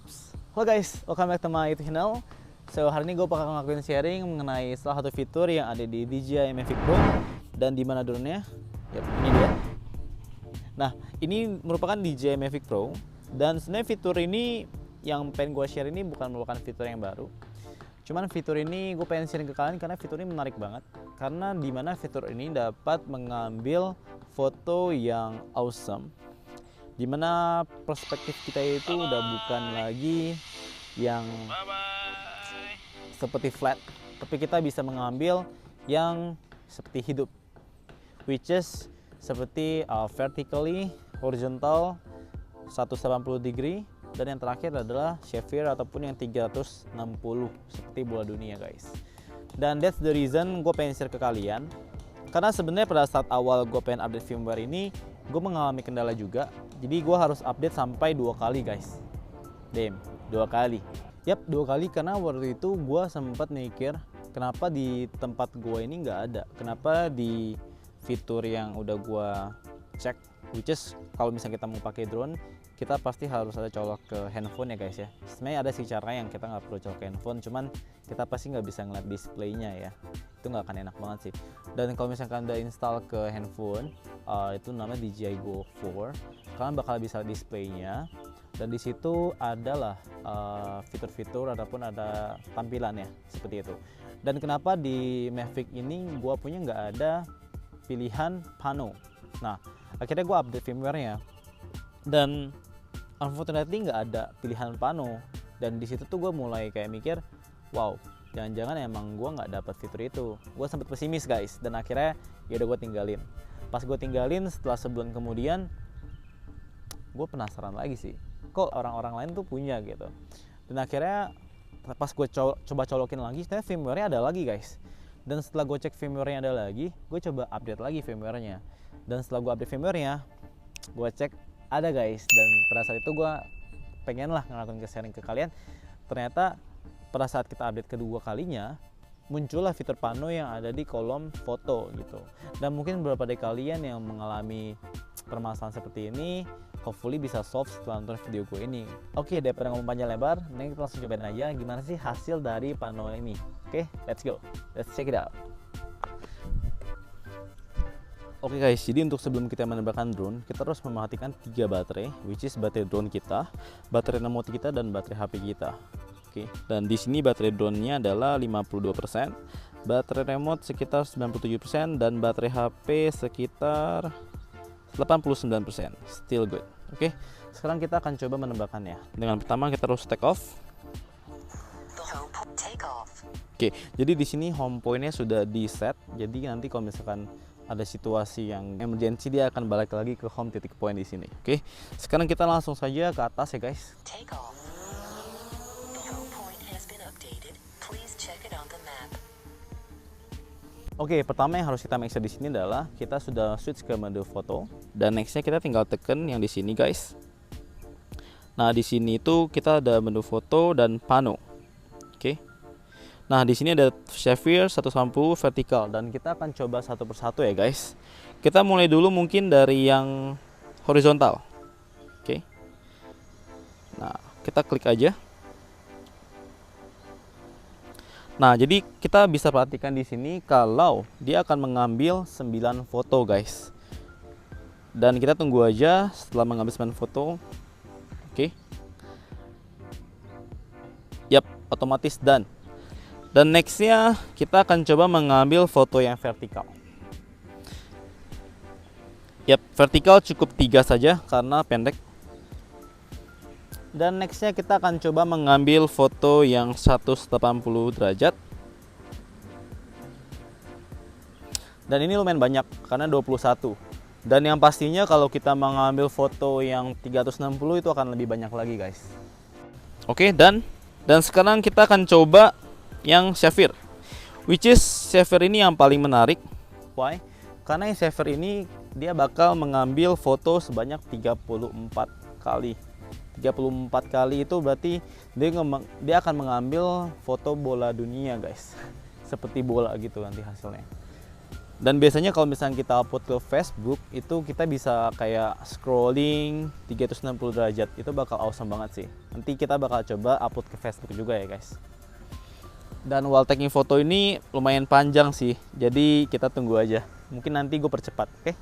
Oops. Halo guys, welcome back to my YouTube channel. So hari ini gue bakal ngelakuin sharing mengenai salah satu fitur yang ada di DJI Mavic Pro. Dan di mana drone-nya? Yap, ini dia. Nah, ini merupakan DJI Mavic Pro. Dan sebenarnya fitur ini yang pengen gue share ini bukan merupakan fitur yang baru. Cuman fitur ini gue pengen sharing ke kalian karena fitur ini menarik banget. Karena di mana fitur ini dapat mengambil foto yang awesome. Dimana perspektif kita itu udah bukan lagi yang seperti flat, tapi kita bisa mengambil yang seperti hidup, which is seperti vertically, horizontal 180 degree, dan yang terakhir adalah sphere ataupun yang 360 seperti bola dunia guys. Dan that's the reason gue pengen share ke kalian, karena sebenarnya pada saat awal gue pengen update firmware ini, gue mengalami kendala juga. Jadi gue harus update sampai 2 kali guys. Damn, 2 kali. Yap, 2 kali karena waktu itu gue sempat mikir kenapa di tempat gue ini nggak ada. Kenapa di fitur yang udah gue cek, which is kalau misalnya kita mau pakai drone, kita pasti harus ada colok ke handphone ya guys ya. Sebenarnya ada sih cara yang kita nggak perlu colok ke handphone, cuman kita pasti nggak bisa ngeliat displaynya ya. Itu nggak akan enak banget sih. Dan kalau misalkan udah install ke handphone, itu namanya DJI Go 4, kalian bakal bisa displaynya. Dan di situ adalah fitur-fitur ataupun ada tampilannya seperti itu. Dan kenapa di Mavic ini gue punya nggak ada pilihan pano. Nah, akhirnya gue update firmware-nya. Dan unfortunately nggak ada pilihan pano. Dan di situ tuh gue mulai kayak mikir, wow, jangan-jangan emang gue nggak dapat fitur itu. Gue sempet pesimis guys, dan akhirnya ya udah gue tinggalin. Pas gue tinggalin, setelah sebulan kemudian, gue penasaran lagi sih, kok orang-orang lain tuh punya gitu. Dan akhirnya pas gue coba colokin lagi, ternyata firmware-nya ada lagi guys. Dan setelah gue cek firmware-nya ada lagi, gue coba update lagi firmware-nya. Dan setelah gue update firmware-nya, gue cek ada guys. Dan pada saat itu gue pengen lah ngelakuin sharing ke kalian. Ternyata pada saat kita update kedua kalinya, muncullah fitur pano yang ada di kolom foto gitu. Dan mungkin beberapa dari kalian yang mengalami permasalahan seperti ini, hopefully bisa solve setelah nonton video gue ini. Oke, daripada ngomong panjang lebar, mending kita langsung cobain aja gimana sih hasil dari pano ini. Oke, let's go, let's check it out. Oke guys, jadi untuk sebelum kita menerbangkan drone, kita harus memperhatikan 3 baterai, which is baterai drone kita, baterai remote kita, dan baterai HP kita. Oke, dan di sini baterai drone-nya adalah 52%, baterai remote sekitar 97%, dan baterai HP sekitar 89%. Still good. Oke, sekarang kita akan coba menembakkannya. Dengan pertama kita harus take off. Oke, jadi di sini home point-nya sudah di set. Jadi nanti kalau misalkan ada situasi yang emergency, dia akan balik lagi ke home titik point di sini. Oke, sekarang kita langsung saja ke atas ya guys. Oke, pertama yang harus kita make sure di sini adalah kita sudah switch ke mode foto, dan nextnya kita tinggal tekan yang di sini guys. Nah di sini itu kita ada menu foto dan pano. Oke. Nah di sini ada sphere 180 vertikal, dan kita akan coba satu persatu ya guys. Kita mulai dulu mungkin dari yang horizontal. Oke. Nah kita klik aja. Nah, jadi kita bisa perhatikan di sini kalau dia akan mengambil 9 foto, guys. Dan kita tunggu aja setelah mengambil 9 foto. Oke. Yap, otomatis done. Dan nextnya kita akan coba mengambil foto yang vertikal. Yap, vertikal cukup 3 saja karena pendek. Dan nextnya kita akan coba mengambil foto yang 180 derajat. Dan ini lumayan banyak karena 21. Dan yang pastinya kalau kita mengambil foto yang 360 itu akan lebih banyak lagi guys. Oke, dan sekarang kita akan coba yang sphere, which is sphere ini yang paling menarik. Why? Karena yang sphere ini dia bakal mengambil foto sebanyak 34 kali. 34 kali itu berarti dia akan mengambil foto bola dunia guys. Seperti bola gitu nanti hasilnya. Dan biasanya kalau misalnya kita upload ke Facebook itu kita bisa kayak scrolling 360 derajat. Itu bakal awesome banget sih. Nanti kita bakal coba upload ke Facebook juga ya guys. Dan while taking foto ini lumayan panjang sih. Jadi kita tunggu aja. Mungkin nanti gue percepat, oke?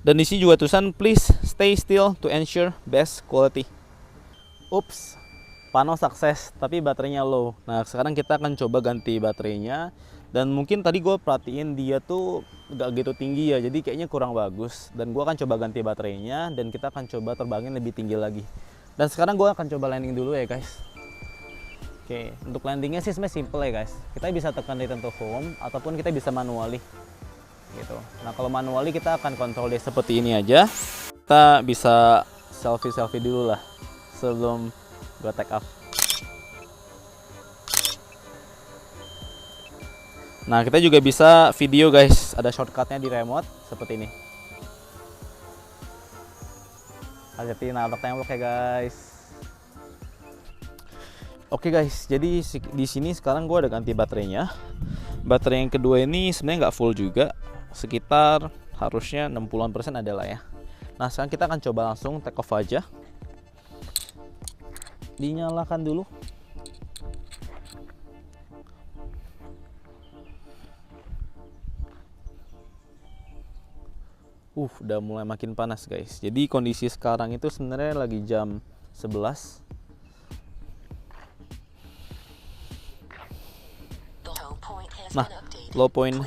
Dan di sini juga tulisan please stay still to ensure best quality. Ups, pano sukses tapi baterainya low. Nah sekarang kita akan coba ganti baterainya. Dan mungkin tadi gue perhatiin dia tuh gak gitu tinggi ya, jadi kayaknya kurang bagus. Dan gue akan coba ganti baterainya dan kita akan coba terbangin lebih tinggi lagi. Dan sekarang gue akan coba landing dulu ya guys. Oke, untuk landingnya sih sebenarnya simple ya guys. Kita bisa tekan return to home ataupun kita bisa manually gitu. Nah kalau manually kita akan kontrol dia seperti ini aja. Kita bisa selfie dulu lah sebelum gue take off. Nah kita juga bisa video guys, ada shortcutnya di remote seperti ini. Hati-hati nabrak tembok ya guys. Oke guys, jadi di sini sekarang gue ada ganti baterainya. Baterai yang kedua ini sebenarnya nggak full juga, sekitar harusnya 60% adalah ya. Nah sekarang kita akan coba langsung take off aja. Dinyalakan dulu. Udah mulai makin panas guys. Jadi kondisi sekarang itu sebenarnya lagi jam 11. Nah, low point,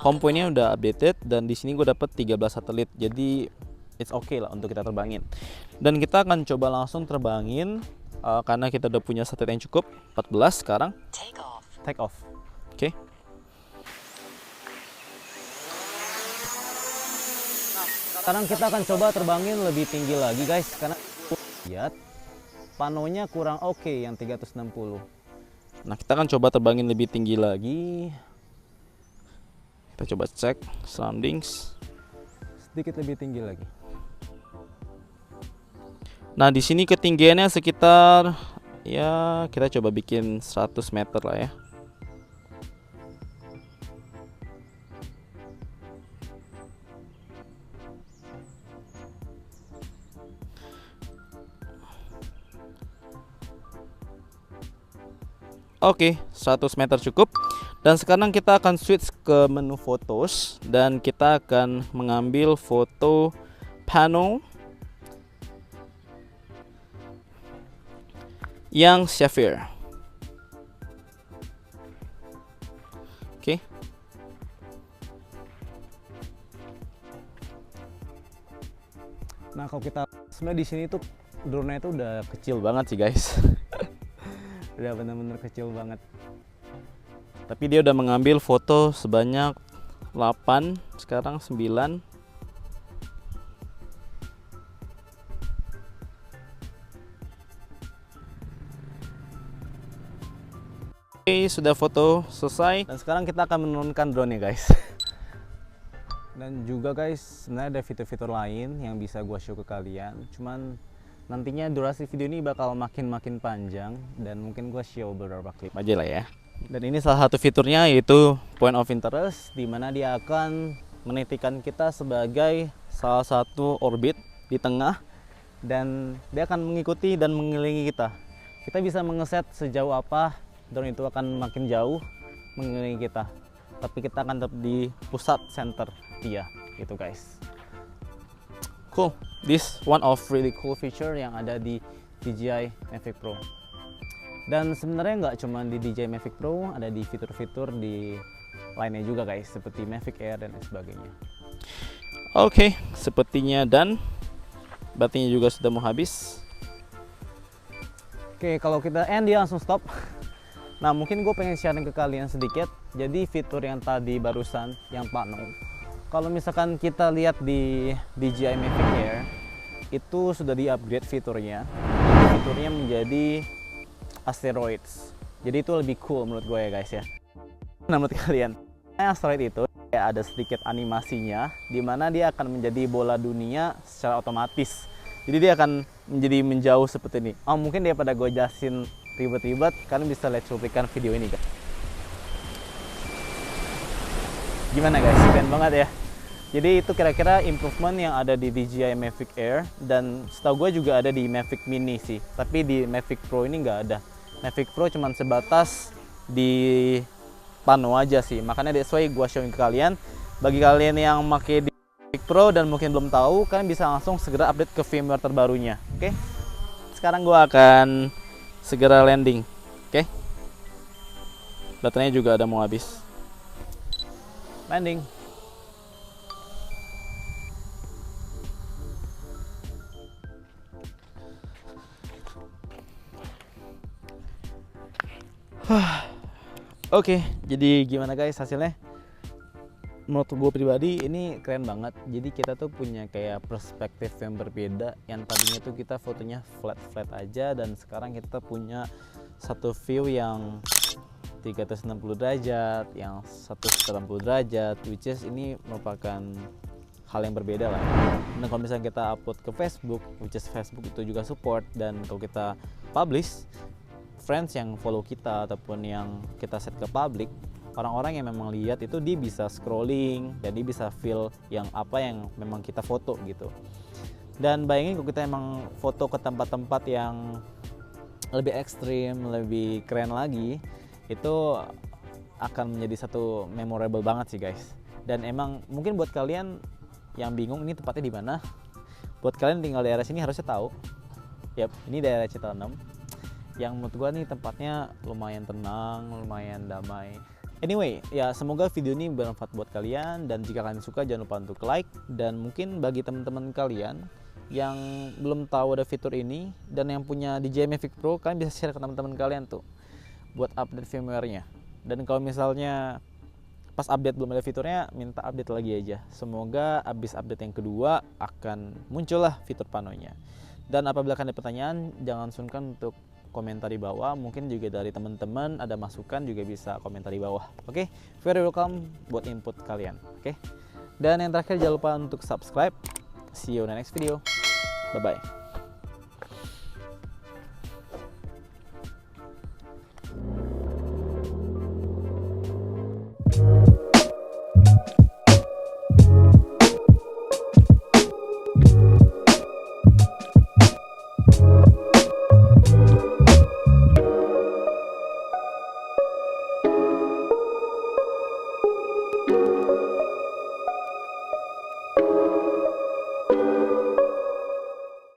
home pointnya udah updated dan di sini gue dapet 13 satelit. Jadi it's okay lah untuk kita terbangin. Dan kita akan coba langsung terbangin. Karena kita udah punya satelit yang cukup 14 sekarang. Take off. Oke. Sekarang kita akan coba terbangin lebih tinggi lagi guys, karena lihat panonya kurang oke yang 360. Nah kita akan coba terbangin lebih tinggi lagi. Kita coba cek surroundings sedikit lebih tinggi lagi. Nah di sini ketinggiannya sekitar ya kita coba bikin 100 meter lah ya. Oke, 100 meter cukup. Dan sekarang kita akan switch ke menu photos dan kita akan mengambil foto panel yang sapphire. Oke. Nah, kalau kita sebenarnya di sini tuh drone-nya itu udah kecil banget sih, guys. Udah bener-bener kecil banget. Tapi dia udah mengambil foto sebanyak 8, sekarang 9. Oke, sudah foto selesai. Dan sekarang kita akan menurunkan drone ya guys. Dan juga guys, sebenarnya ada fitur-fitur lain yang bisa gua show ke kalian. Cuman nantinya durasi video ini bakal makin panjang dan mungkin gua show beberapa klip aja lah ya. Dan ini salah satu fiturnya yaitu point of interest, di mana dia akan menitikan kita sebagai salah satu orbit di tengah dan dia akan mengikuti dan mengelilingi kita. Kita bisa mengeset sejauh apa drone itu akan makin jauh mengelilingi kita, tapi kita akan tetap di pusat center dia gitu guys. Cool, this one of really cool feature yang ada di DJI Mavic Pro. Dan sebenarnya nggak cuma di DJI Mavic Pro, ada di fitur-fitur di lainnya juga guys, seperti Mavic Air dan lain sebagainya. Oke, sepertinya dan baterainya juga sudah mau habis. Oke, kalau kita end dia langsung stop. Nah mungkin gue pengen sharing ke kalian sedikit. Jadi fitur yang tadi barusan yang pano, kalau misalkan kita lihat di DJI Mavic Air itu sudah di upgrade fiturnya menjadi asteroids. Jadi itu lebih cool menurut gue ya guys ya. Nah menurut kalian, asteroid itu kayak ada sedikit animasinya, dimana dia akan menjadi bola dunia secara otomatis. Jadi dia akan menjadi menjauh seperti ini. Oh mungkin daripada gue jelasin ribet-ribet, kalian bisa lihat cuplikan video ini guys. Gimana guys, keren banget ya. Jadi itu kira-kira improvement yang ada di DJI Mavic Air, dan setahu gue juga ada di Mavic Mini sih. Tapi di Mavic Pro ini nggak ada. Mavic Pro cuma sebatas di pano aja sih. Makanya that's why gue showing ke kalian. Bagi kalian yang pakai di Mavic Pro dan mungkin belum tahu, kalian bisa langsung segera update ke firmware terbarunya. Oke? Sekarang gue akan segera landing. Oke? Baterainya juga ada mau habis. Landing. Oke, jadi gimana guys hasilnya? Menurut gue pribadi ini keren banget. Jadi kita tuh punya kayak perspektif yang berbeda. Yang tadinya tuh kita fotonya flat aja, dan sekarang kita punya satu view yang 360 derajat, yang 180 derajat, which is ini merupakan hal yang berbeda lah. Dan kalau misalnya kita upload ke Facebook, which is Facebook itu juga support, dan kalau kita publish, friends yang follow kita ataupun yang kita set ke public, orang-orang yang memang lihat itu dia bisa scrolling dan dia bisa feel yang apa yang memang kita foto gitu. Dan bayangin kalau kita emang foto ke tempat-tempat yang lebih ekstrim, lebih keren lagi, itu akan menjadi satu memorable banget sih guys. Dan emang mungkin buat kalian yang bingung ini tempatnya di mana, buat kalian tinggal daerah sini harusnya tahu. Yap, ini daerah Citanam. Yang menurut gue nih tempatnya lumayan tenang, lumayan damai. Anyway, ya semoga video ini bermanfaat buat kalian, dan jika kalian suka jangan lupa untuk like, dan mungkin bagi teman-teman kalian yang belum tahu ada fitur ini dan yang punya DJI Mavic Pro, kalian bisa share ke teman-teman kalian tuh buat update firmware-nya. Dan kalau misalnya pas update belum ada fiturnya, minta update lagi aja. Semoga abis update yang kedua akan muncullah fitur panonya. Dan apabila kalian ada pertanyaan, jangan sungkan untuk komentar di bawah. Mungkin juga dari teman-teman ada masukan juga bisa komentar di bawah. Oke, very welcome buat input kalian. Oke, dan yang terakhir jangan lupa untuk subscribe. See you in the next video. Bye bye.